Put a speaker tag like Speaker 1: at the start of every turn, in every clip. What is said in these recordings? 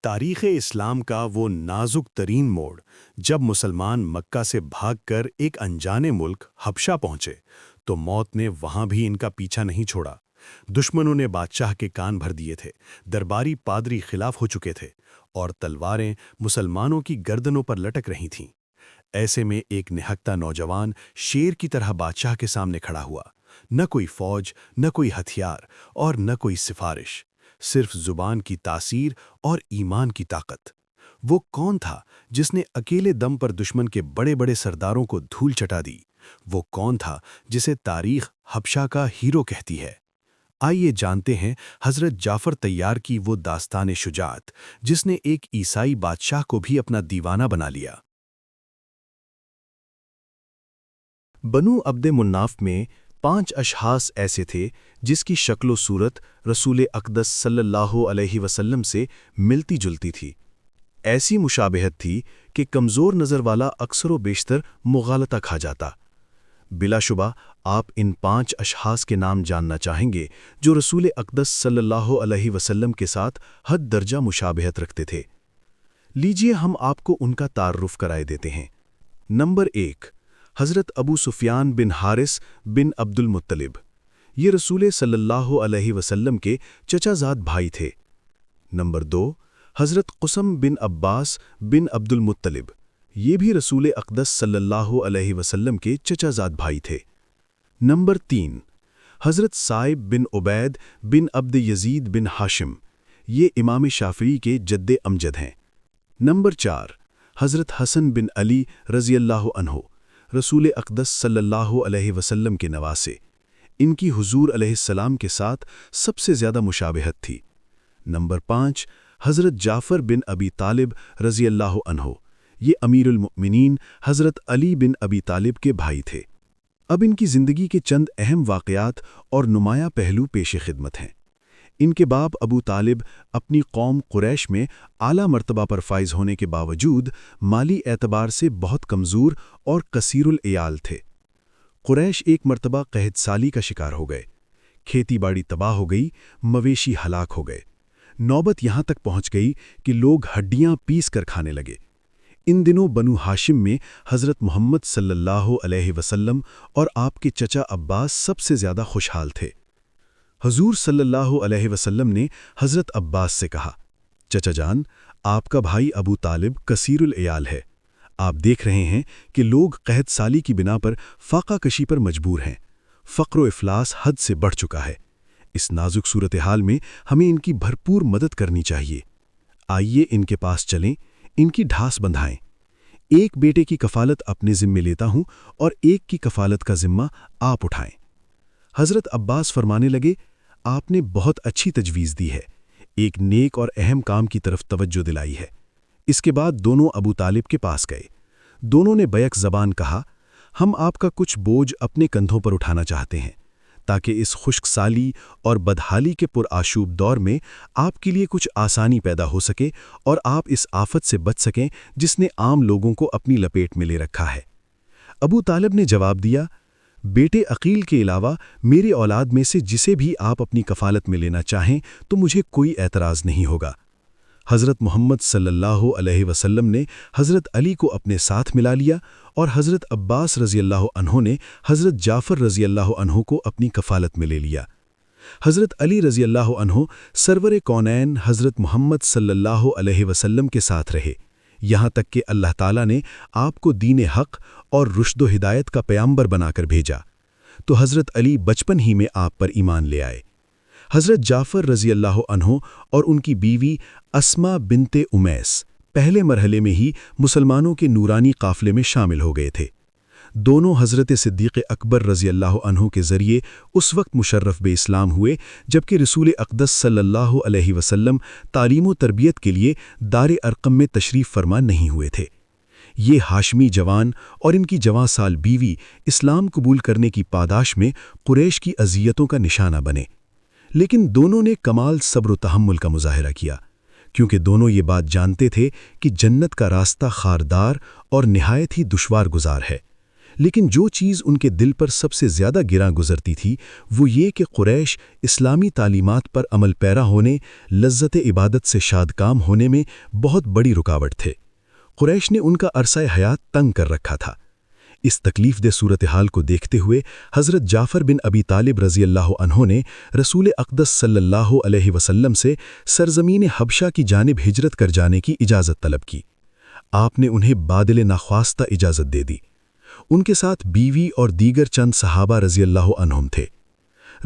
Speaker 1: تاریخ اسلام کا وہ نازک ترین موڑ جب مسلمان مکہ سے بھاگ کر ایک انجانے ملک حبشہ پہنچے تو موت نے وہاں بھی ان کا پیچھا نہیں چھوڑا۔ دشمنوں نے بادشاہ کے کان بھر دیے تھے، درباری پادری خلاف ہو چکے تھے اور تلواریں مسلمانوں کی گردنوں پر لٹک رہی تھیں۔ ایسے میں ایک نہکتا نوجوان شیر کی طرح بادشاہ کے سامنے کھڑا ہوا، نہ کوئی فوج، نہ کوئی ہتھیار اور نہ کوئی سفارش، صرف زبان کی تاثیر اور ایمان کی طاقت۔ وہ کون تھا جس نے اکیلے دم پر دشمن کے بڑے بڑے سرداروں کو دھول چٹا دی؟ وہ کون تھا جسے تاریخ حبشہ کا ہیرو کہتی ہے؟ آئیے جانتے ہیں حضرت جعفر طیار کی وہ داستان شجاعت جس نے ایک عیسائی بادشاہ کو بھی اپنا دیوانہ بنا لیا۔ بنو عبد مناف میں 5 اشخاص ایسے تھے جس کی شکل و صورت رسول اقدس صلی اللہ علیہ وسلم سے ملتی جلتی تھی۔ ایسی مشابہت تھی کہ کمزور نظر والا اکثر و بیشتر مغالطہ کھا جاتا۔ بلا شبہ آپ ان 5 اشخاص کے نام جاننا چاہیں گے جو رسول اقدس صلی اللہ علیہ وسلم کے ساتھ حد درجہ مشابہت رکھتے تھے۔ لیجئے ہم آپ کو ان کا تعارف کرائے دیتے ہیں۔ نمبر 1، حضرت ابو سفیان بن حارث بن عبد المطلب۔ یہ رسول صلی اللہ علیہ وسلم کے چچا زاد بھائی تھے۔ نمبر 2، حضرت قسم بن عباس بن عبد المطلب۔ یہ بھی رسول اقدس صلی اللہ علیہ وسلم کے چچا زاد بھائی تھے۔ نمبر 3، حضرت صائب بن عبید بن عبد یزید بن ہاشم۔ یہ امام شافعی کے جد امجد ہیں۔ نمبر 4، حضرت حسن بن علی رضی اللہ عنہ، رسول اقدس صلی اللہ علیہ وسلم کے نواسے۔ ان کی حضور علیہ السلام کے ساتھ سب سے زیادہ مشابہت تھی۔ نمبر 5، حضرت جعفر بن ابی طالب رضی اللہ عنہ۔ یہ امیر المؤمنین حضرت علی بن ابی طالب کے بھائی تھے۔ اب ان کی زندگی کے چند اہم واقعات اور نمایاں پہلو پیش خدمت ہیں۔ ان کے باپ ابو طالب اپنی قوم قریش میں اعلیٰ مرتبہ پر فائز ہونے کے باوجود مالی اعتبار سے بہت کمزور اور قصیر العیال تھے۔ قریش ایک مرتبہ قحط سالی کا شکار ہو گئے، کھیتی باڑی تباہ ہو گئی، مویشی ہلاک ہو گئے۔ نوبت یہاں تک پہنچ گئی کہ لوگ ہڈیاں پیس کر کھانے لگے۔ ان دنوں بنو ہاشم میں حضرت محمد صلی اللہ علیہ وسلم اور آپ کے چچا عباس سب سے زیادہ خوشحال تھے۔ حضور صلی اللہ علیہ وسلم نے حضرت عباس سے کہا، چچا جان، آپ کا بھائی ابو طالب کثیر العیال ہے۔ آپ دیکھ رہے ہیں کہ لوگ قحط سالی کی بنا پر فاقہ کشی پر مجبور ہیں۔ فقر و افلاس حد سے بڑھ چکا ہے۔ اس نازک صورتحال میں ہمیں ان کی بھرپور مدد کرنی چاہیے۔ آئیے ان کے پاس چلیں، ان کی ڈھاس بندھائیں۔ ایک بیٹے کی کفالت اپنے ذمے لیتا ہوں اور ایک کی کفالت کا ذمہ آپ اٹھائیں۔ حضرت عباس فرمانے لگے، آپ نے بہت اچھی تجویز دی ہے، ایک نیک اور اہم کام کی طرف توجہ دلائی ہے۔ اس کے بعد دونوں ابو طالب کے پاس گئے۔ دونوں نے بیک زبان کہا، ہم آپ کا کچھ بوجھ اپنے کندھوں پر اٹھانا چاہتے ہیں تاکہ اس خشک سالی اور بدحالی کے پرآشوب دور میں آپ کے لیے کچھ آسانی پیدا ہو سکے اور آپ اس آفت سے بچ سکیں جس نے عام لوگوں کو اپنی لپیٹ میں لے رکھا ہے۔ ابو طالب نے جواب دیا، بیٹے عقیل کے علاوہ میری اولاد میں سے جسے بھی آپ اپنی کفالت میں لینا چاہیں تو مجھے کوئی اعتراض نہیں ہوگا۔ حضرت محمد صلی اللہ علیہ وسلم نے حضرت علی کو اپنے ساتھ ملا لیا اور حضرت عباس رضی اللہ عنہ نے حضرت جعفر رضی اللہ عنہ کو اپنی کفالت میں لے لیا۔ حضرت علی رضی اللہ عنہ سرور کونین حضرت محمد صلی اللہ علیہ وسلم کے ساتھ رہے، یہاں تک کہ اللہ تعالیٰ نے آپ کو دین حق اور رشد و ہدایت کا پیامبر بنا کر بھیجا، تو حضرت علی بچپن ہی میں آپ پر ایمان لے آئے۔ حضرت جعفر رضی اللہ عنہ اور ان کی بیوی اسما بنت امیس پہلے مرحلے میں ہی مسلمانوں کے نورانی قافلے میں شامل ہو گئے تھے۔ دونوں حضرت صدیق اکبر رضی اللہ عنہ کے ذریعے اس وقت مشرف بے اسلام ہوئے جبکہ رسول اقدس صلی اللہ علیہ وسلم تعلیم و تربیت کے لیے دار ارقم میں تشریف فرما نہیں ہوئے تھے۔ یہ ہاشمی جوان اور ان کی جوان سال بیوی اسلام قبول کرنے کی پاداش میں قریش کی اذیتوں کا نشانہ بنے، لیکن دونوں نے کمال صبر و تحمل کا مظاہرہ کیا، کیونکہ دونوں یہ بات جانتے تھے کہ جنت کا راستہ خاردار اور نہایت ہی دشوار گزار ہے، لیکن جو چیز ان کے دل پر سب سے زیادہ گراں گزرتی تھی وہ یہ کہ قریش اسلامی تعلیمات پر عمل پیرا ہونے، لذت عبادت سے شادکام ہونے میں بہت بڑی رکاوٹ تھے۔ قریش نے ان کا عرصہ حیات تنگ کر رکھا تھا۔ اس تکلیف دہ صورتحال کو دیکھتے ہوئے حضرت جعفر بن ابی طالب رضی اللہ عنہ نے رسول اقدس صلی اللہ علیہ وسلم سے سرزمین حبشہ کی جانب ہجرت کر جانے کی اجازت طلب کی۔ آپ نے انہیں بادل ناخواستہ اجازت دے دی۔ ان کے ساتھ بیوی اور دیگر چند صحابہ رضی اللہ عنہم تھے۔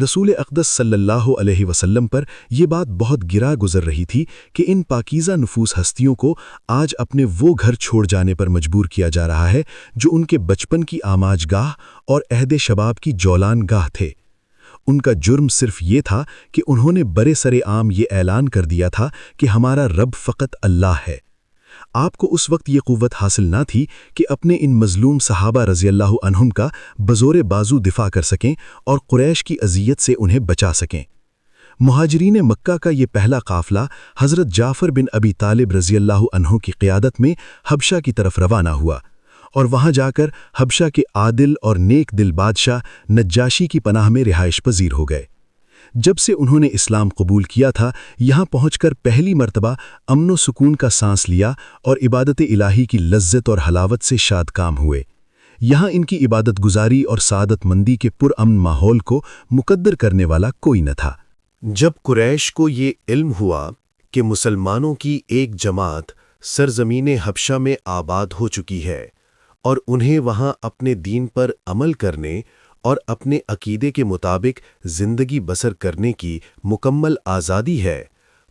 Speaker 1: رسول اقدس صلی اللہ علیہ وسلم پر یہ بات بہت گراں گزر رہی تھی کہ ان پاکیزہ نفوس ہستیوں کو آج اپنے وہ گھر چھوڑ جانے پر مجبور کیا جا رہا ہے جو ان کے بچپن کی آماج گاہ اور عہد شباب کی جولان گاہ تھے۔ ان کا جرم صرف یہ تھا کہ انہوں نے برے سر عام یہ اعلان کر دیا تھا کہ ہمارا رب فقط اللہ ہے۔ آپ کو اس وقت یہ قوت حاصل نہ تھی کہ اپنے ان مظلوم صحابہ رضی اللہ عنہم کا بزور بازو دفاع کر سکیں اور قریش کی اذیت سے انہیں بچا سکیں۔ مہاجرین مکہ کا یہ پہلا قافلہ حضرت جعفر بن ابی طالب رضی اللہ عنہ کی قیادت میں حبشہ کی طرف روانہ ہوا اور وہاں جا کر حبشہ کے عادل اور نیک دل بادشاہ نجاشی کی پناہ میں رہائش پذیر ہو گئے۔ جب سے انہوں نے اسلام قبول کیا تھا، یہاں پہنچ کر پہلی مرتبہ امن و سکون کا سانس لیا اور عبادت الہی کی لذت اور حلاوت سے شاد کام ہوئے۔ یہاں ان کی عبادت گزاری اور سعادت مندی کے پرامن ماحول کو مقدر کرنے والا کوئی نہ تھا۔
Speaker 2: جب قریش کو یہ علم ہوا کہ مسلمانوں کی ایک جماعت سرزمین حبشہ میں آباد ہو چکی ہے اور انہیں وہاں اپنے دین پر عمل کرنے اور اپنے عقیدے کے مطابق زندگی بسر کرنے کی مکمل آزادی ہے،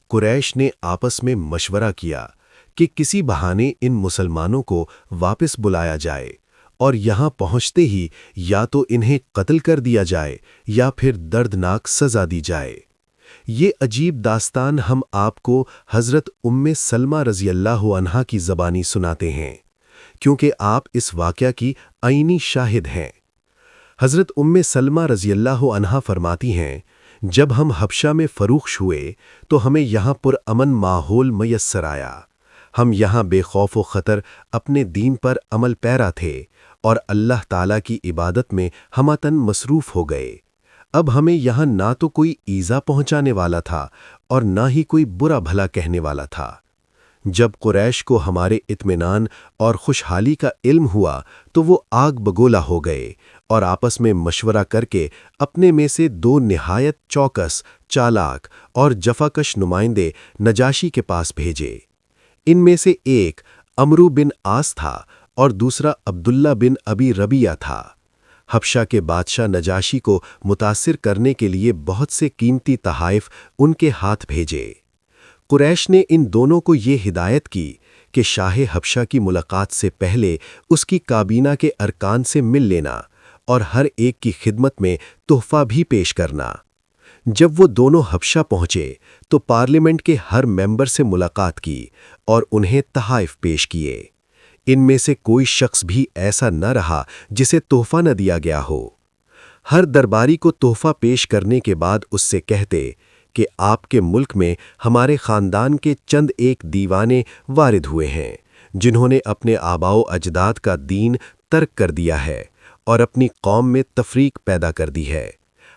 Speaker 2: قریش نے آپس میں مشورہ کیا کہ کسی بہانے ان مسلمانوں کو واپس بلایا جائے اور یہاں پہنچتے ہی یا تو انہیں قتل کر دیا جائے یا پھر دردناک سزا دی جائے۔ یہ عجیب داستان ہم آپ کو حضرت سلمہ رضی اللہ عنہا کی زبانی سناتے ہیں، کیونکہ آپ اس واقعہ کی عینی شاہد ہیں۔ حضرت سلمہ رضی اللہ عنہا فرماتی ہیں، جب ہم حبشہ میں فروخت ہوئے تو ہمیں یہاں پرامن ماحول میسر آیا۔ ہم یہاں بے خوف و خطر اپنے دین پر عمل پیرا تھے اور اللہ تعالیٰ کی عبادت میں ہمہ مصروف ہو گئے۔ اب ہمیں یہاں نہ تو کوئی ایذا پہنچانے والا تھا اور نہ ہی کوئی برا بھلا کہنے والا تھا۔ جب قریش کو ہمارے اطمینان اور خوشحالی کا علم ہوا تو وہ آگ بگولا ہو گئے اور آپس میں مشورہ کر کے اپنے میں سے دو نہایت چوکس، چالاک اور جفاکش نمائندے نجاشی کے پاس بھیجے۔ ان میں سے ایک عمرو بن عاص تھا اور دوسرا عبداللہ بن ابی ربیعہ تھا۔ حبشہ کے بادشاہ نجاشی کو متاثر کرنے کے لیے بہت سے قیمتی تحائف ان کے ہاتھ بھیجے۔ قریش نے ان دونوں کو یہ ہدایت کی کہ شاہ حبشہ کی ملاقات سے پہلے اس کی کابینہ کے ارکان سے مل لینا اور ہر ایک کی خدمت میں تحفہ بھی پیش کرنا۔ جب وہ دونوں حبشہ پہنچے تو پارلیمنٹ کے ہر ممبر سے ملاقات کی اور انہیں تحائف پیش کیے۔ ان میں سے کوئی شخص بھی ایسا نہ رہا جسے تحفہ نہ دیا گیا ہو۔ ہر درباری کو تحفہ پیش کرنے کے بعد اس سے کہتے کہ آپ کے ملک میں ہمارے خاندان کے چند ایک دیوانے وارد ہوئے ہیں جنہوں نے اپنے آباء و اجداد کا دین ترک کر دیا ہے اور اپنی قوم میں تفریق پیدا کر دی ہے۔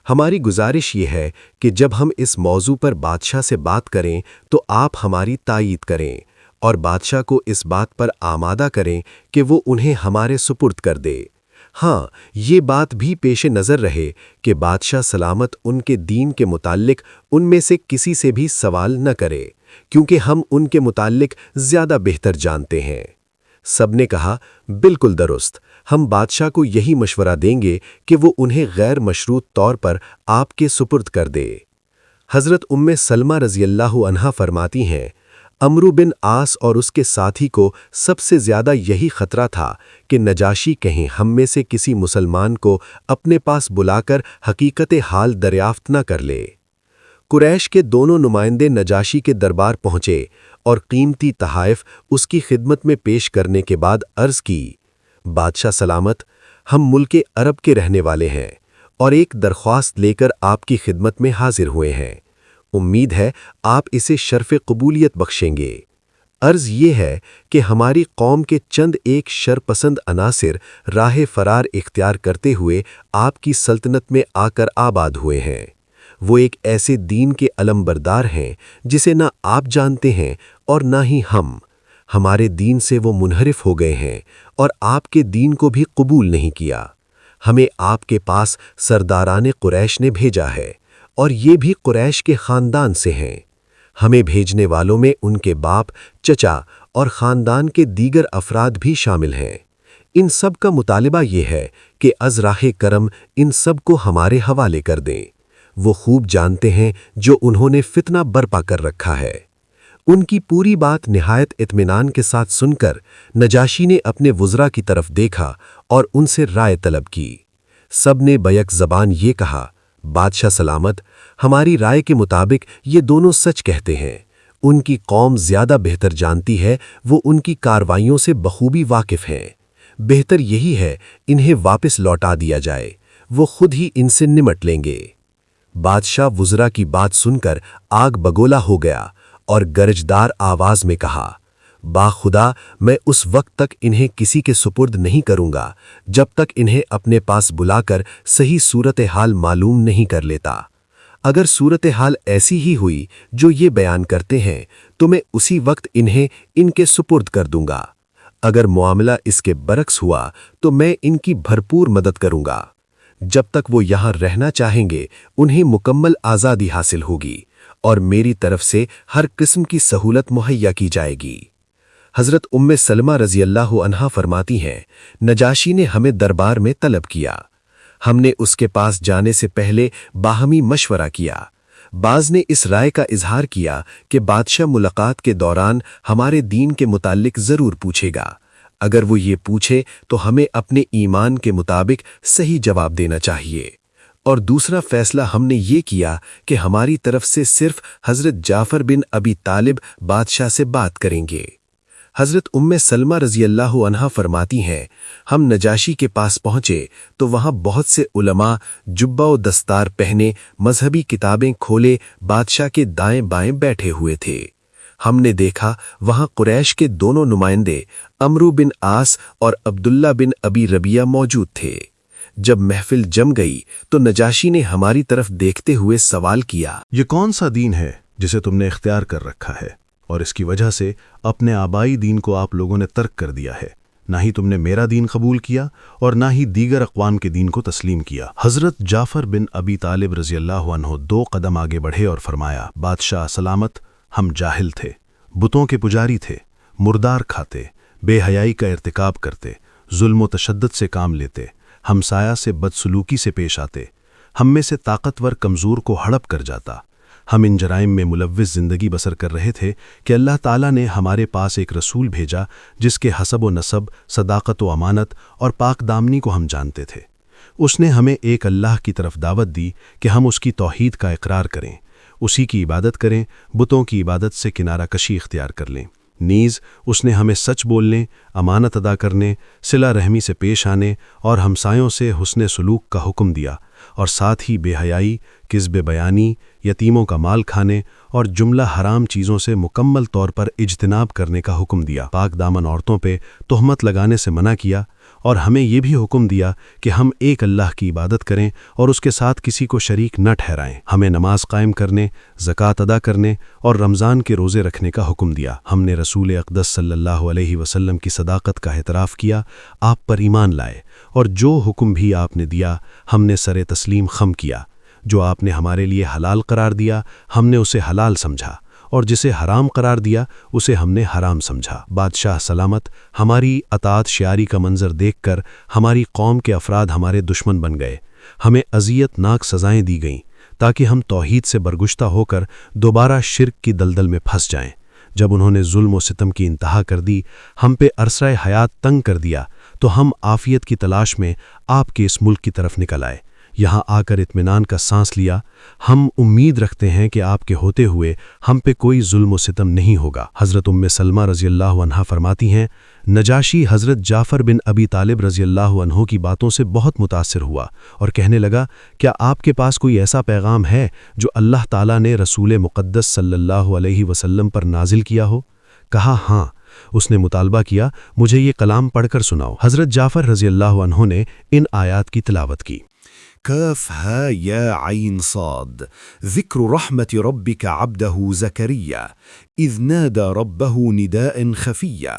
Speaker 2: ہماری گزارش یہ ہے کہ جب ہم اس موضوع پر بادشاہ سے بات کریں تو آپ ہماری تائید کریں اور بادشاہ کو اس بات پر آمادہ کریں کہ وہ انہیں ہمارے سپرد کر دے۔ ہاں، یہ بات بھی پیش نظر رہے کہ بادشاہ سلامت ان کے دین کے متعلق ان میں سے کسی سے بھی سوال نہ کرے، کیونکہ ہم ان کے متعلق زیادہ بہتر جانتے ہیں۔ سب نے کہا، بالکل درست، ہم بادشاہ کو یہی مشورہ دیں گے کہ وہ انہیں غیر مشروط طور پر آپ کے سپرد کر دے۔ حضرت سلمہ رضی اللہ عنہا فرماتی ہیں، عمرو بن عاص اور اس کے ساتھی کو سب سے زیادہ یہی خطرہ تھا کہ نجاشی کہیں ہم میں سے کسی مسلمان کو اپنے پاس بلا کر حقیقت حال دریافت نہ کر لے۔ قریش کے دونوں نمائندے نجاشی کے دربار پہنچے اور قیمتی تحائف اس کی خدمت میں پیش کرنے کے بعد عرض کی، بادشاہ سلامت، ہم ملک عرب کے رہنے والے ہیں اور ایک درخواست لے کر آپ کی خدمت میں حاضر ہوئے ہیں۔ امید ہے آپ اسے شرف قبولیت بخشیں گے۔ عرض یہ ہے کہ ہماری قوم کے چند ایک شرپسند عناصر راہ فرار اختیار کرتے ہوئے آپ کی سلطنت میں آ کر آباد ہوئے ہیں۔ وہ ایک ایسے دین کے علمبردار ہیں جسے نہ آپ جانتے ہیں اور نہ ہی ہم۔ ہمارے دین سے وہ منحرف ہو گئے ہیں اور آپ کے دین کو بھی قبول نہیں کیا۔ ہمیں آپ کے پاس سرداران قریش نے بھیجا ہے اور یہ بھی قریش کے خاندان سے ہیں۔ ہمیں بھیجنے والوں میں ان کے باپ، چچا اور خاندان کے دیگر افراد بھی شامل ہیں۔ ان سب کا مطالبہ یہ ہے کہ از راہ کرم ان سب کو ہمارے حوالے کر دیں۔ وہ خوب جانتے ہیں جو انہوں نے فتنہ برپا کر رکھا ہے۔ ان کی پوری بات نہایت اطمینان کے ساتھ سن کر نجاشی نے اپنے وزراء کی طرف دیکھا اور ان سے رائے طلب کی۔ سب نے بیک زبان یہ کہا، بادشاہ سلامت، ہماری رائے کے مطابق یہ دونوں سچ کہتے ہیں۔ ان کی قوم زیادہ بہتر جانتی ہے، وہ ان کی کارروائیوں سے بخوبی واقف ہیں۔ بہتر یہی ہے انہیں واپس لوٹا دیا جائے، وہ خود ہی ان سے نمٹ لیں گے۔ بادشاہ وزراء کی بات سن کر آگ بگولا ہو گیا اور گرجدار آواز میں کہا، باخدا میں اس وقت تک انہیں کسی کے سپرد نہیں کروں گا جب تک انہیں اپنے پاس بلا کر صحیح صورتحال معلوم نہیں کر لیتا۔ اگر صورتحال ایسی ہی ہوئی جو یہ بیان کرتے ہیں تو میں اسی وقت انہیں ان کے سپرد کر دوں گا۔ اگر معاملہ اس کے برعکس ہوا تو میں ان کی بھرپور مدد کروں گا۔ جب تک وہ یہاں رہنا چاہیں گے انہیں مکمل آزادی حاصل ہوگی اور میری طرف سے ہر قسم کی سہولت مہیا کی جائے گی۔ حضرت ام سلمہ رضی اللہ عنہا فرماتی ہیں، نجاشی نے ہمیں دربار میں طلب کیا۔ ہم نے اس کے پاس جانے سے پہلے باہمی مشورہ کیا۔ بعض نے اس رائے کا اظہار کیا کہ بادشاہ ملاقات کے دوران ہمارے دین کے متعلق ضرور پوچھے گا۔ اگر وہ یہ پوچھے تو ہمیں اپنے ایمان کے مطابق صحیح جواب دینا چاہیے۔ اور دوسرا فیصلہ ہم نے یہ کیا کہ ہماری طرف سے صرف حضرت جعفر بن ابی طالب بادشاہ سے بات کریں گے۔ حضرت ام سلمہ رضی اللہ عنہا فرماتی ہیں، ہم نجاشی کے پاس پہنچے تو وہاں بہت سے علماء جبہ و دستار پہنے مذہبی کتابیں کھولے بادشاہ کے دائیں بائیں بیٹھے ہوئے تھے۔ ہم نے دیکھا وہاں قریش کے دونوں نمائندے عمرو بن عاص اور عبداللہ بن ابی ربیہ موجود تھے۔ جب محفل جم گئی تو نجاشی نے ہماری طرف دیکھتے ہوئے سوال کیا،
Speaker 1: یہ کون سا دین ہے جسے تم نے اختیار کر رکھا ہے اور اس کی وجہ سے اپنے آبائی دین کو آپ لوگوں نے ترک کر دیا ہے؟ نہ ہی تم نے میرا دین قبول کیا اور نہ ہی دیگر اقوام کے دین کو تسلیم کیا۔ حضرت جعفر بن ابی طالب رضی اللہ عنہ 2 قدم آگے بڑھے اور فرمایا، بادشاہ سلامت، ہم جاہل تھے، بتوں کے پجاری تھے، مردار کھاتے، بے حیائی کا ارتکاب کرتے، ظلم و تشدد سے کام لیتے، ہمسایہ سے بدسلوکی سے پیش آتے، ہم میں سے طاقتور کمزور کو ہڑپ کر جاتا۔ ہم ان جرائم میں ملوث زندگی بسر کر رہے تھے کہ اللہ تعالیٰ نے ہمارے پاس ایک رسول بھیجا جس کے حسب و نسب، صداقت و امانت اور پاک دامنی کو ہم جانتے تھے۔ اس نے ہمیں ایک اللہ کی طرف دعوت دی کہ ہم اس کی توحید کا اقرار کریں، اسی کی عبادت کریں، بتوں کی عبادت سے کنارہ کشی اختیار کر لیں۔ نیز اس نے ہمیں سچ بولنے، امانت ادا کرنے، صلہ رحمی سے پیش آنے اور ہمسایوں سے حسن سلوک کا حکم دیا، اور ساتھ ہی بے حیائی، کذب بیانی، یتیموں کا مال کھانے اور جملہ حرام چیزوں سے مکمل طور پر اجتناب کرنے کا حکم دیا۔ پاک دامن عورتوں پہ تہمت لگانے سے منع کیا اور ہمیں یہ بھی حکم دیا کہ ہم ایک اللہ کی عبادت کریں اور اس کے ساتھ کسی کو شریک نہ ٹھہرائیں۔ ہمیں نماز قائم کرنے، زکوٰۃ ادا کرنے اور رمضان کے روزے رکھنے کا حکم دیا۔ ہم نے رسول اقدس صلی اللہ علیہ وسلم کی صداقت کا اعتراف کیا، آپ پر ایمان لائے، اور جو حکم بھی آپ نے دیا ہم نے سر تسلیم خم کیا۔ جو آپ نے ہمارے لیے حلال قرار دیا ہم نے اسے حلال سمجھا، اور جسے حرام قرار دیا اسے ہم نے حرام سمجھا۔ بادشاہ سلامت، ہماری اطاعت شیاری کا منظر دیکھ کر ہماری قوم کے افراد ہمارے دشمن بن گئے، ہمیں اذیت ناک سزائیں دی گئیں تاکہ ہم توحید سے برگشتہ ہو کر دوبارہ شرک کی دلدل میں پھنس جائیں۔ جب انہوں نے ظلم و ستم کی انتہا کر دی، ہم پہ عرصہ حیات تنگ کر دیا، تو ہم عافیت کی تلاش میں آپ کے اس ملک کی طرف نکل آئے۔ یہاں آ کر اطمینان کا سانس لیا۔ ہم امید رکھتے ہیں کہ آپ کے ہوتے ہوئے ہم پہ کوئی ظلم و ستم نہیں ہوگا۔ حضرت ام سلمہ رضی اللہ عنہا فرماتی ہیں، نجاشی حضرت جعفر بن ابی طالب رضی اللہ عنہ کی باتوں سے بہت متاثر ہوا اور کہنے لگا، کیا آپ کے پاس کوئی ایسا پیغام ہے جو اللہ تعالیٰ نے رسول مقدس صلی اللہ علیہ وسلم پر نازل کیا ہو؟
Speaker 2: کہا ہاں۔ اس نے مطالبہ کیا مجھے یہ کلام پڑھ کر سناؤ۔ حضرت جعفر رضی اللہ عنہ نے ان آیات کی تلاوت کی۔
Speaker 3: كاف ها يا عين صاد ذكر رحمة ربك عبده زكريا إذ نادى ربه نداء خفيا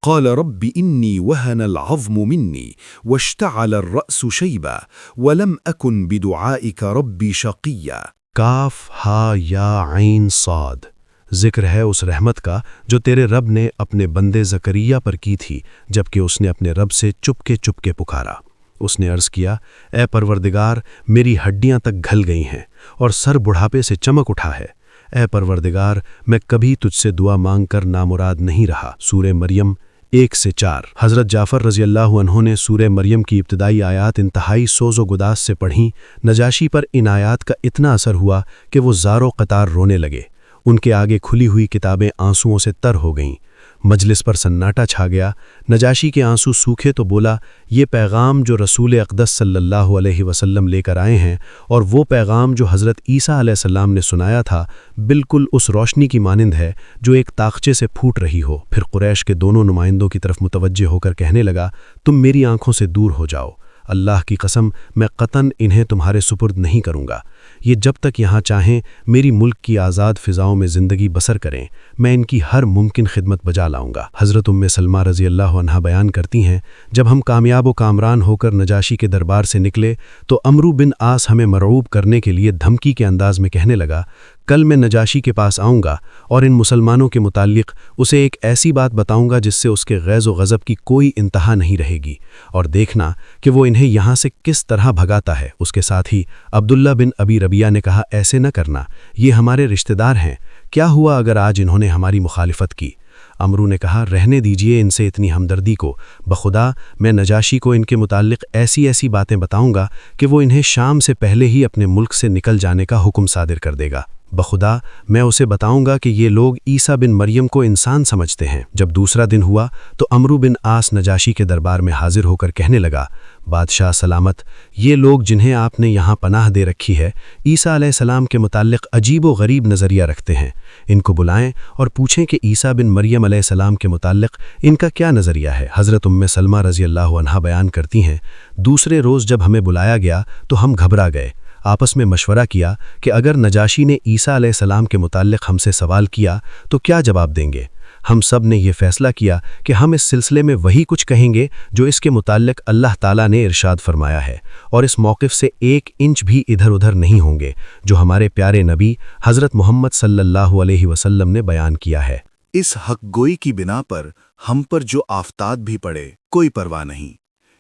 Speaker 3: قال رب إني وهن العظم مني واشتعل الرأس شيبا ولم أكن بدعائك ربي شقيا۔
Speaker 2: کاف ہا یا عین صاد، ذکر ہے اس رحمت کا جو تیرے رب نے اپنے بندے زکریا پر کی تھی جبکہ اس نے اپنے رب سے چپ کے پکارا۔ اس نے عرض کیا اے پروردگار میری ہڈیاں تک گھل گئی ہیں اور سر بڑھاپے سے چمک اٹھا ہے۔ اے پروردگار میں کبھی تجھ سے دعا مانگ کر نامراد نہیں رہا۔ سورہ مریم 1-4۔ حضرت جعفر رضی اللہ عنہ نے سورہ مریم کی ابتدائی آیات انتہائی سوز و گداز سے پڑھیں۔ نجاشی پر ان آیات کا اتنا اثر ہوا کہ وہ زار و قطار رونے لگے۔ ان کے آگے کھلی ہوئی کتابیں آنسوؤں سے تر ہو گئیں۔ مجلس پر سناٹا چھا گیا۔ نجاشی کے آنسو سوکھے تو بولا یہ پیغام جو رسول اقدس صلی اللہ علیہ وسلم لے کر آئے ہیں اور وہ پیغام جو حضرت عیسیٰ علیہ السلام نے سنایا تھا بالکل اس روشنی کی مانند ہے جو ایک طاقچے سے پھوٹ رہی ہو۔ پھر قریش کے دونوں نمائندوں کی طرف متوجہ ہو کر کہنے لگا تم میری آنکھوں سے دور ہو جاؤ، اللہ کی قسم میں قطعاً انہیں تمہارے سپرد نہیں کروں گا۔ یہ جب تک یہاں چاہیں میری ملک کی آزاد فضاؤں میں زندگی بسر کریں، میں ان کی ہر ممکن خدمت بجا لاؤں گا۔ حضرت سلمہ رضی اللہ عنہا بیان کرتی ہیں جب ہم کامیاب و کامران ہو کر نجاشی کے دربار سے نکلے تو عمرو بن عاص ہمیں مرعوب کرنے کے لیے دھمکی کے انداز میں کہنے لگا کل میں نجاشی کے پاس آؤں گا اور ان مسلمانوں کے متعلق اسے ایک ایسی بات بتاؤں گا جس سے اس کے غیظ و غضب کی کوئی انتہا نہیں رہے گی، اور دیکھنا کہ وہ انہیں یہاں سے کس طرح بھگاتا ہے۔ اس کے ساتھ ہی عبداللہ بن ابی ربیہ نے کہا ایسے نہ کرنا، یہ ہمارے رشتہ دار ہیں، کیا ہوا اگر آج انہوں نے ہماری مخالفت کی؟ عمرو نے کہا رہنے دیجئے ان سے اتنی ہمدردی کو، بخدا میں نجاشی کو ان کے متعلق ایسی باتیں بتاؤں گا کہ وہ انہیں شام سے پہلے ہی اپنے ملک سے نکل جانے کا حکم صادر کر دے گا۔ بخدا میں اسے بتاؤں گا کہ یہ لوگ عیسیٰ بن مریم کو انسان سمجھتے ہیں۔ جب دوسرا دن ہوا تو عمرو بن عاص نجاشی کے دربار میں حاضر ہو کر کہنے لگا بادشاہ سلامت، یہ لوگ جنہیں آپ نے یہاں پناہ دے رکھی ہے عیسیٰ علیہ السلام کے متعلق عجیب و غریب نظریہ رکھتے ہیں، ان کو بلائیں اور پوچھیں کہ عیسیٰ بن مریم علیہ السلام کے متعلق ان کا کیا نظریہ ہے۔ حضرت سلمہ رضی اللہ عنہا بیان کرتی ہیں دوسرے روز جب ہمیں بلایا گیا تو ہم گھبرا گئے، آپس میں مشورہ کیا کہ اگر نجاشی نے عیسیٰ علیہ السلام کے متعلق ہم سے سوال کیا تو کیا جواب دیں گے۔ ہم سب نے یہ فیصلہ کیا کہ ہم اس سلسلے میں وہی کچھ کہیں گے جو اس کے متعلق اللہ تعالیٰ نے ارشاد فرمایا ہے، اور اس موقف سے 1 انچ بھی ادھر ادھر نہیں ہوں گے جو ہمارے پیارے نبی حضرت محمد صلی اللہ علیہ وسلم نے بیان کیا ہے۔
Speaker 1: اس حق گوئی کی بنا پر ہم پر جو آفتات بھی پڑے کوئی پرواہ نہیں۔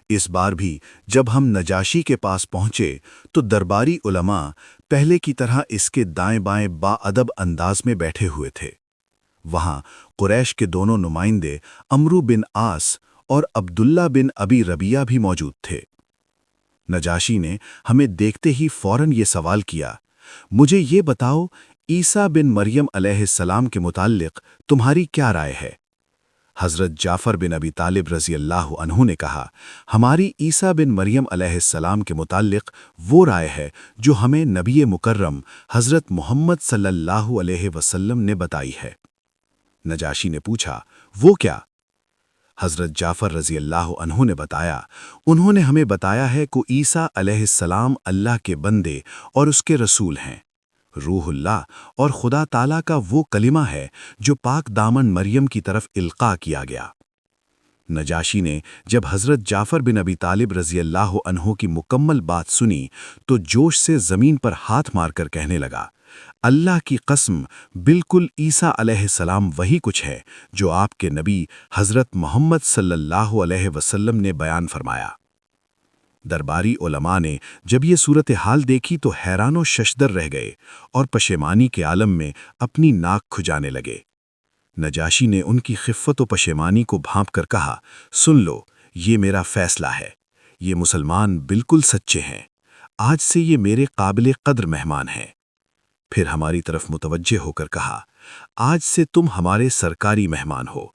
Speaker 1: اس بار بھی جب ہم نجاشی کے پاس پہنچے تو درباری علماء پہلے کی طرح اس کے دائیں بائیں با ادب انداز میں بیٹھے ہوئے تھے۔ وہاں قریش کے دونوں نمائندے عمرو بن عاص اور عبداللہ بن ابی ربیہ بھی موجود تھے۔ نجاشی نے ہمیں دیکھتے ہی فوراً یہ سوال کیا مجھے یہ بتاؤ عیسیٰ بن مریم علیہ السلام کے متعلق تمہاری کیا رائے ہے؟ حضرت جعفر بن ابی طالب رضی اللہ عنہ نے کہا ہماری عیسیٰ بن مریم علیہ السلام کے متعلق وہ رائے ہے جو ہمیں نبی مکرم حضرت محمد صلی اللہ علیہ وسلم نے بتائی ہے۔ نجاشی نے پوچھا وہ کیا؟ حضرت جعفر رضی اللہ عنہ نے بتایا انہوں نے ہمیں بتایا ہے کہ عیسیٰ علیہ السلام اللہ کے بندے اور اس کے رسول ہیں، روح اللہ اور خدا تعالیٰ کا وہ کلمہ ہے جو پاک دامن مریم کی طرف القاء کیا گیا۔ نجاشی نے جب حضرت جعفر بن ابی طالب رضی اللہ عنہ کی مکمل بات سنی تو جوش سے زمین پر ہاتھ مار کر کہنے لگا اللہ کی قسم بالکل عیسیٰ علیہ السلام وہی کچھ ہے جو آپ کے نبی حضرت محمد صلی اللہ علیہ وسلم نے بیان فرمایا۔ درباری علماء نے جب یہ صورتحال دیکھی تو حیران و ششدر رہ گئے اور پشیمانی کے عالم میں اپنی ناک کھجانے لگے۔ نجاشی نے ان کی خفت و پشیمانی کو بھانپ کر کہا سن لو، یہ میرا فیصلہ ہے، یہ مسلمان بالکل سچے ہیں، آج سے یہ میرے قابل قدر مہمان ہیں۔ پھر ہماری طرف متوجہ ہو کر کہا آج سے تم ہمارے سرکاری مہمان ہو،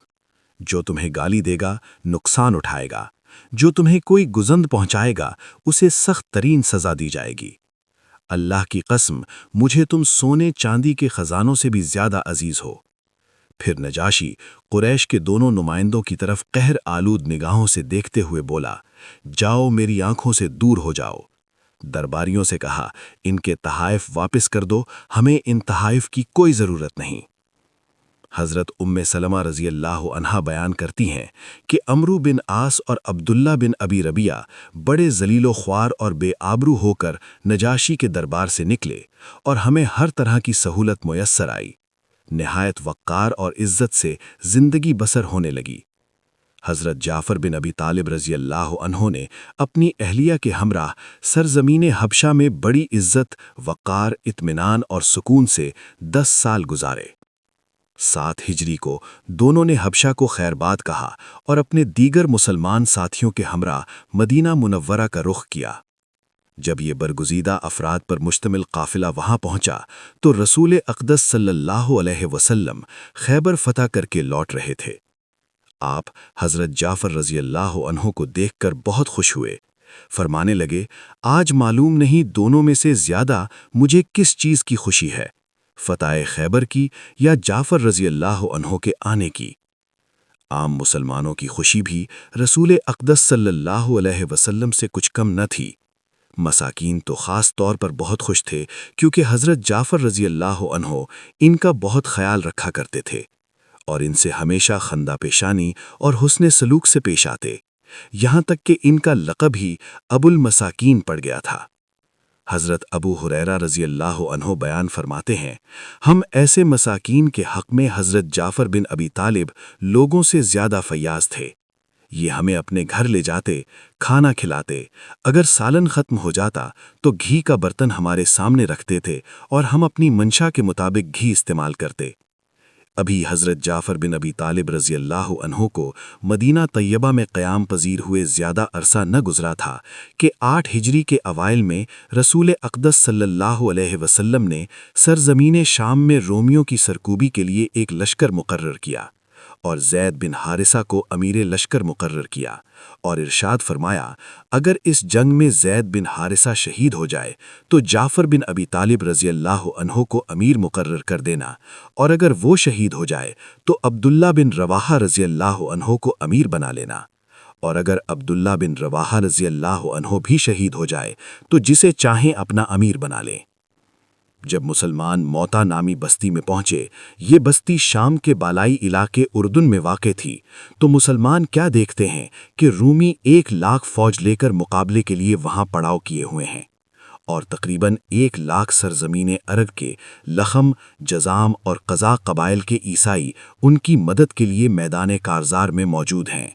Speaker 1: جو تمہیں گالی دے گا نقصان اٹھائے گا، جو تمہیں کوئی گزند پہنچائے گا اسے سخت ترین سزا دی جائے گی۔ اللہ کی قسم مجھے تم سونے چاندی کے خزانوں سے بھی زیادہ عزیز ہو۔ پھر نجاشی قریش کے دونوں نمائندوں کی طرف قہر آلود نگاہوں سے دیکھتے ہوئے بولا، جاؤ میری آنکھوں سے دور ہو جاؤ۔ درباریوں سے کہا، ان کے تحائف واپس کر دو، ہمیں ان تحائف کی کوئی ضرورت نہیں۔ حضرت ام سلمہ رضی اللہ عنہا بیان کرتی ہیں کہ عمرو بن عاص اور عبداللہ بن ابی ربیعہ بڑے ذلیل و خوار اور بے آبرو ہو کر نجاشی کے دربار سے نکلے اور ہمیں ہر طرح کی سہولت میسر آئی۔ نہایت وقار اور عزت سے زندگی بسر ہونے لگی۔ حضرت جعفر بن ابی طالب رضی اللہ عنہ نے اپنی اہلیہ کے ہمراہ سرزمین حبشہ میں بڑی عزت، وقار، اطمینان اور سکون سے 10 سال گزارے۔ 7 ہجری کو دونوں نے حبشہ کو خیرباد کہا اور اپنے دیگر مسلمان ساتھیوں کے ہمراہ مدینہ منورہ کا رخ کیا۔ جب یہ برگزیدہ افراد پر مشتمل قافلہ وہاں پہنچا تو رسول اقدس صلی اللہ علیہ وسلم خیبر فتح کر کے لوٹ رہے تھے۔ آپ حضرت جعفر رضی اللہ عنہ کو دیکھ کر بہت خوش ہوئے، فرمانے لگے، آج معلوم نہیں دونوں میں سے زیادہ مجھے کس چیز کی خوشی ہے، فتح خیبر کی یا جعفر رضی اللہ عنہ کے آنے کی۔ عام مسلمانوں کی خوشی بھی رسول اقدس صلی اللہ علیہ وسلم سے کچھ کم نہ تھی۔ مساکین تو خاص طور پر بہت خوش تھے کیونکہ حضرت جعفر رضی اللہ عنہ ان کا بہت خیال رکھا کرتے تھے اور ان سے ہمیشہ خندہ پیشانی اور حسن سلوک سے پیش آتے، یہاں تک کہ ان کا لقب ہی ابو المساکین پڑ گیا تھا۔ حضرت ابو ہریرہ رضی اللہ عنہ بیان فرماتے ہیں، ہم ایسے مساکین کے حق میں حضرت جعفر بن ابی طالب لوگوں سے زیادہ فیاض تھے۔ یہ ہمیں اپنے گھر لے جاتے، کھانا کھلاتے، اگر سالن ختم ہو جاتا تو گھی کا برتن ہمارے سامنے رکھتے تھے اور ہم اپنی منشا کے مطابق گھی استعمال کرتے۔ ابھی حضرت جعفر بن ابی طالب رضی اللہ عنہ کو مدینہ طیبہ میں قیام پذیر ہوئے زیادہ عرصہ نہ گزرا تھا کہ 8 ہجری کے اوائل میں رسول اقدس صلی اللہ علیہ وسلم نے سرزمین شام میں رومیوں کی سرکوبی کے لیے ایک لشکر مقرر کیا اور زید بن حارثہ کو امیر لشکر مقرر کیا اور ارشاد فرمایا، اگر اس جنگ میں زید بن حارثہ شہید ہو جائے تو جعفر بن ابی طالب رضی اللہ عنہ کو امیر مقرر کر دینا، اور اگر وہ شہید ہو جائے تو عبداللہ بن رواحہ رضی اللہ عنہ کو امیر بنا لینا، اور اگر عبداللہ بن رواحہ رضی اللہ عنہ بھی شہید ہو جائے تو جسے چاہیں اپنا امیر بنا لیں۔ جب مسلمان موتا نامی بستی میں پہنچے، یہ بستی شام کے بالائی علاقے اردن میں واقع تھی، تو مسلمان کیا دیکھتے ہیں کہ رومی 1 لاکھ فوج لے کر مقابلے کے لیے وہاں پڑاؤ کیے ہوئے ہیں، اور تقریباً 1 لاکھ سرزمین عرب کے لخم، جزام اور قزاق قبائل کے عیسائی ان کی مدد کے لیے میدان کارزار میں موجود ہیں۔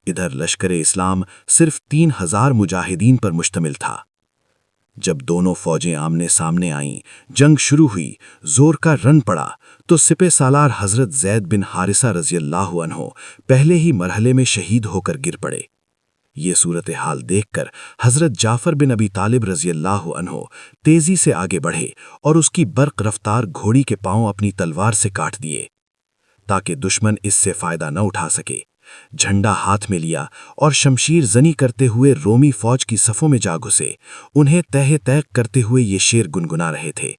Speaker 1: ادھر لشکر اسلام صرف 3000 مجاہدین پر مشتمل تھا۔ جب دونوں فوجیں آمنے سامنے آئیں، جنگ شروع ہوئی، زور کا رن پڑا تو سپہ سالار حضرت زید بن حارثہ رضی اللہ عنہ پہلے ہی مرحلے میں شہید ہو کر گر پڑے۔ یہ صورتحال دیکھ کر حضرت جعفر بن ابی طالب رضی اللہ عنہ تیزی سے آگے بڑھے اور اس کی برق رفتار گھوڑی کے پاؤں اپنی تلوار سے کاٹ دیے تاکہ دشمن اس سے فائدہ نہ اٹھا سکے۔ جھنڈا ہاتھ میں لیا اور شمشیر زنی کرتے ہوئے رومی فوج کی صفوں میں جا گھسے، انہیں تہ تیق کرتے ہوئے یہ شعر گنگنا رہے تھے،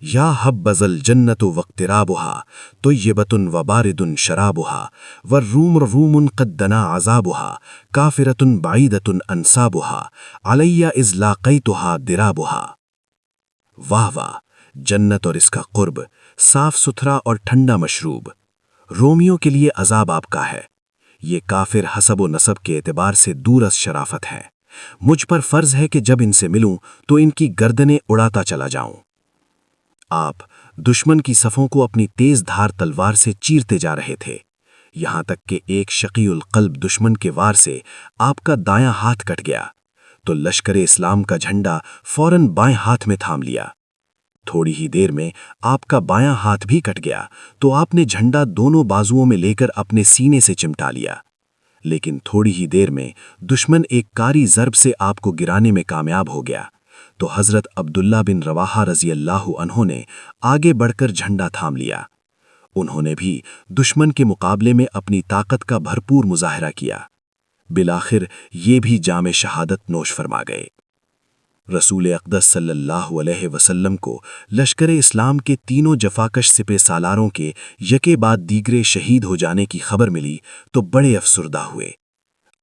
Speaker 1: یا حبذ الجنت واقترابها طیبۃ وبارد شرابها والروم روم قد دنا عذابها کافرۃ بعیدۃ انسابها علی اذ لاقیتها درابها۔ واہ واہ، جنت اور اس کا قرب، صاف ستھرا اور ٹھنڈا مشروب، رومیوں کے لیے عذاب آپ کا ہے۔ یہ کافر حسب و نسب کے اعتبار سے دور از شرافت ہیں، مجھ پر فرض ہے کہ جب ان سے ملوں تو ان کی گردنیں اڑاتا چلا جاؤں۔ آپ دشمن کی صفوں کو اپنی تیز دھار تلوار سے چیرتے جا رہے تھے، یہاں تک کہ ایک شقی القلب دشمن کے وار سے آپ کا دایاں ہاتھ کٹ گیا تو لشکر اسلام کا جھنڈا فوراً بائیں ہاتھ میں تھام لیا۔ تھوڑی ہی دیر میں آپ کا بایاں ہاتھ بھی کٹ گیا تو آپ نے جھنڈا دونوں بازوؤں میں لے کر اپنے سینے سے چمٹا لیا، لیکن تھوڑی ہی دیر میں دشمن ایک کاری ضرب سے آپ کو گرانے میں کامیاب ہو گیا تو حضرت عبداللہ بن رواحہ رضی اللہ عنہ نے آگے بڑھ کر جھنڈا تھام لیا۔ انہوں نے بھی دشمن کے مقابلے میں اپنی طاقت کا بھرپور مظاہرہ کیا، بالآخر یہ بھی جام شہادت نوش فرما گئے۔ رسول اقدس صلی اللہ علیہ وسلم کو لشکر اسلام کے تینوں جفاکش سپہ سالاروں کے یکے بعد دیگرے شہید ہو جانے کی خبر ملی تو بڑے افسردہ ہوئے۔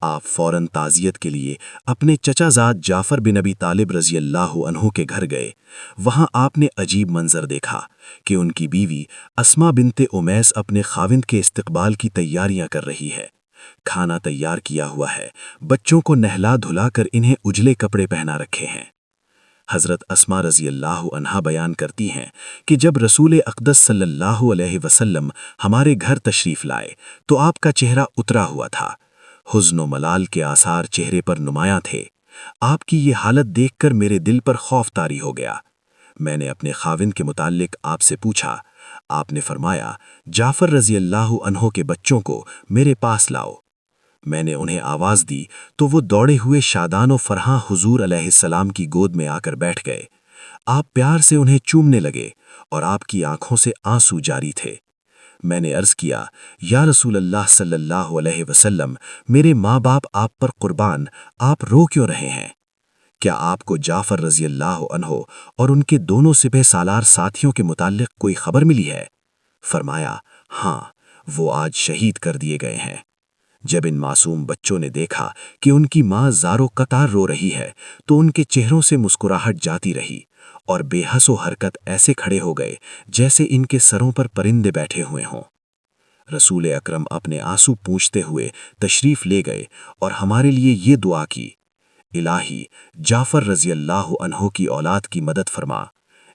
Speaker 1: آپ فوراً تعزیت کے لیے اپنے چچا زاد جعفر بن ابی طالب رضی اللہ عنہ کے گھر گئے۔ وہاں آپ نے عجیب منظر دیکھا کہ ان کی بیوی اسما بنت امیس اپنے خاوند کے استقبال کی تیاریاں کر رہی ہے۔ کھانا تیار کیا ہوا ہے، بچوں کو نہلا دھلا کر انہیں اجلے کپڑے پہنا رکھے ہیں۔ حضرت اسما رضی اللہ عنہا بیان کرتی ہیں کہ جب رسول اقدس صلی اللہ علیہ وسلم ہمارے گھر تشریف لائے تو آپ کا چہرہ اترا ہوا تھا، حزن و ملال کے آثار چہرے پر نمایاں تھے۔ آپ کی یہ حالت دیکھ کر میرے دل پر خوف طاری ہو گیا۔ میں نے اپنے خاوند کے متعلق آپ سے پوچھا۔ آپ نے فرمایا، جعفر رضی اللہ عنہ کے بچوں کو میرے پاس لاؤ۔ میں نے انہیں آواز دی تو وہ دوڑے ہوئے شادان و فرحاں حضور علیہ السلام کی گود میں آ کر بیٹھ گئے۔ آپ پیار سے انہیں چومنے لگے اور آپ کی آنکھوں سے آنسو جاری تھے۔ میں نے عرض کیا، یا رسول اللہ صلی اللہ علیہ وسلم، میرے ماں باپ آپ پر قربان، آپ رو کیوں رہے ہیں؟ کیا آپ کو جعفر رضی اللہ عنہ اور ان کے دونوں سپہ سالار ساتھیوں کے متعلق کوئی خبر ملی ہے؟ فرمایا، ہاں، وہ آج شہید کر دیے گئے ہیں۔ جب ان معصوم بچوں نے دیکھا کہ ان کی ماں زارو قطار رو رہی ہے تو ان کے چہروں سے مسکراہٹ جاتی رہی اور بے حس و حرکت ایسے کھڑے ہو گئے جیسے ان کے سروں پر پرندے بیٹھے ہوئے ہوں۔ رسول اکرم اپنے آنسو پونچھتے ہوئے تشریف لے گئے اور ہمارے لیے یہ دعا کی، الہی جعفر رضی اللہ عنہ کی اولاد کی مدد فرما،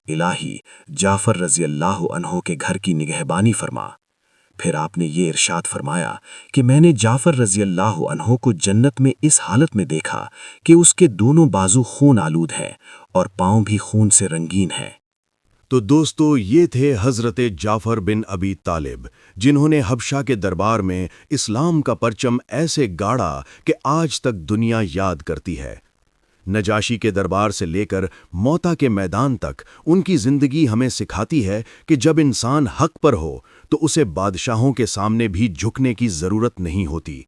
Speaker 1: الہی جعفر رضی اللہ عنہ کے گھر کی نگہبانی فرما۔ پھر آپ نے یہ ارشاد فرمایا کہ میں نے جعفر رضی اللہ عنہ کو جنت میں اس حالت میں دیکھا کہ اس کے دونوں بازو خون آلود ہیں اور پاؤں بھی خون سے رنگین ہیں۔
Speaker 2: تو دوستو، یہ تھے حضرت جعفر بن ابی طالب، جنہوں نے حبشہ کے دربار میں اسلام کا پرچم ایسے گاڑا کہ آج تک دنیا یاد کرتی ہے۔ نجاشی کے دربار سے لے کر موتا کے میدان تک ان کی زندگی ہمیں سکھاتی ہے کہ جب انسان حق پر ہو تو اسے بادشاہوں کے سامنے بھی جھکنے کی ضرورت نہیں ہوتی۔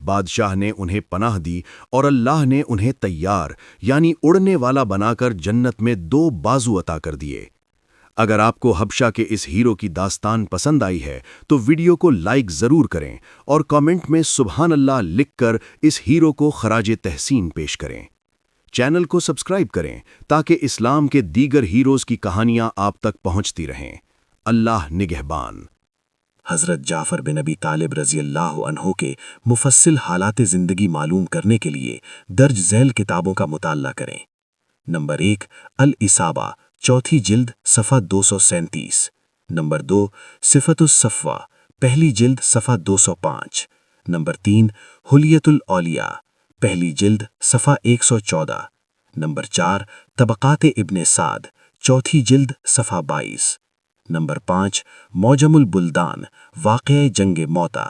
Speaker 2: بادشاہ نے انہیں پناہ دی اور اللہ نے انہیں طیار یعنی اڑنے والا بنا کر جنت میں 2 بازو عطا کر دیے۔ اگر آپ کو حبشہ کے اس ہیرو کی داستان پسند آئی ہے تو ویڈیو کو لائک ضرور کریں اور کامنٹ میں سبحان اللہ لکھ کر اس ہیرو کو خراج تحسین پیش کریں۔ چینل کو سبسکرائب کریں تاکہ اسلام کے دیگر ہیروز کی کہانیاں آپ تک پہنچتی رہیں۔ اللہ نگہبان۔
Speaker 1: حضرت جعفر بن ابی طالب رضی اللہ عنہ کے مفصل حالات زندگی معلوم کرنے کے لیے درج ذیل کتابوں کا مطالعہ کریں۔ نمبر 1، الاصابہ، 4 جلد، صفحہ 237۔ نمبر 2، صفت الصفوہ، 1 جلد، صفحہ 205۔ نمبر 3، حلیۃ الاولیاء، 1 جلد، صفحہ 114۔ نمبر 4، طبقات ابن سعد، 4 جلد، صفحہ 22۔ نمبر 5، معجم البلدان، واقعہ جنگ موتا،